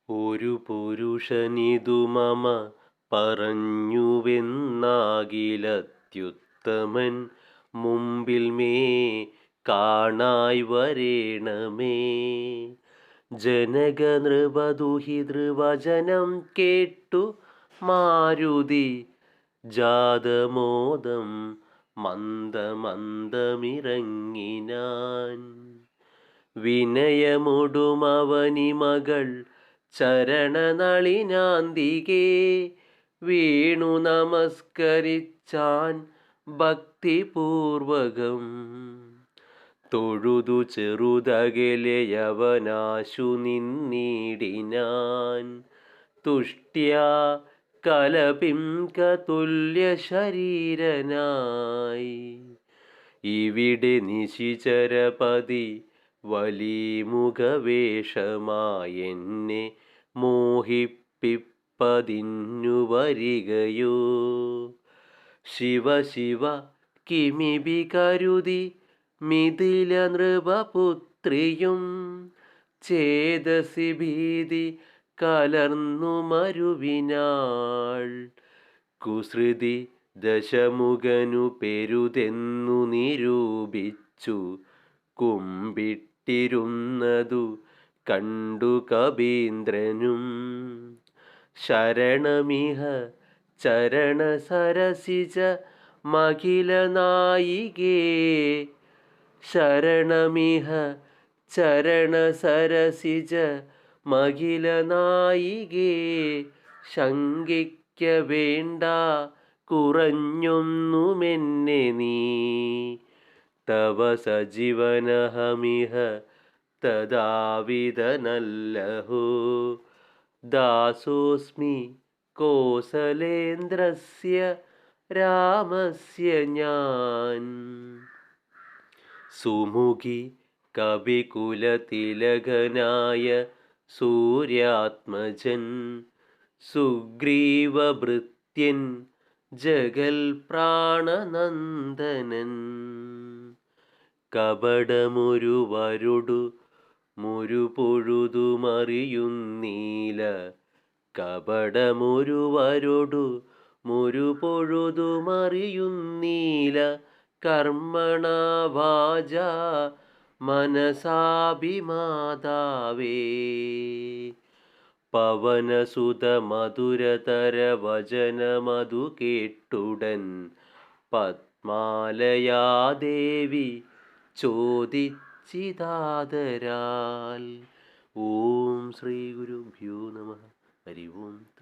ഒരു പുരുഷനിതു മമ പറഞ്ഞുവെന്നാകിലത്യുത്തമൻ മുമ്പിൽ മേ കാണായി വരേണമേ. ജനക നൃപദുഹിതൃവചനം കേട്ടു മാരുതി ജാതമോദം മന്ദമന്ദമിറങ്ങിനാൻ. വിനയമൊടുമവനിമകൾ ചരണനളിനാന്തികേ വീണു നമസ്കരിച്ചാൻ ഭക്തിപൂർവകം. തൊഴുതു ചെറുതകലെയവനാശു നിന്നിടിനാൻ. തുഷ്ട്യാ കലപിംകതുല്യശരീരനായി. ഇവിടെ നിശിചരപതി വലിമുഖവേഷമായെന്നെ മോഹിപ്പിപ്പതിന്നു വരികയോ. ശിവ ശിവ കിമിബി കരുതി മിഥില നൃപപുത്രിയും ചേതസി ഭീതി കലർന്നു മരുവിനാൾ. കുസൃതി ദശമുഖനു പെരുതെന്നു നിരൂപിച്ചു കുമ്പിട്ടിരുന്നതു കണ്ടു കപീന്ദ്രനും. ശരണമിഹ ചരണസരസിജ മഖിലനായികേ. ശരണമിഹ ചരണസരസിജ മഖിലനായികേ. ശങ്കിക്ക വേണ്ട കുറഞ്ഞൊന്നുമെന്നെ നീ. തവ സജീവനഹമിഹ തദാവിധനല്ലഹോ. ദാസോസ്മി കോസലേന്ദ്രസ്യ രാമസ്യ ഞാൻ. സുമുഖി കവികുലതിലകനായ സൂര്യാത്മജൻ. സുഗ്രീവഭൃത്യൻ ജഗൽ പ്രാണനന്ദനൻ. കപടമൊരുവരൊടു മുരുപൊഴുതുമറിയുന്നീല. കപടമൊരുവരൊടു മുരുപൊഴുതുമറിയുന്നീല. കർമ്മണാ വാചാ മനസാഭിമാതാവേ. പവനസുത മധുരതര വചനമതു കേട്ടുടൻ പത്മാലയാദേവി ചോദിച്ചിതാദരാൽ. ഓം ശ്രീ ഗുരുഭ്യോ നമഃ. ഹരി ഓം.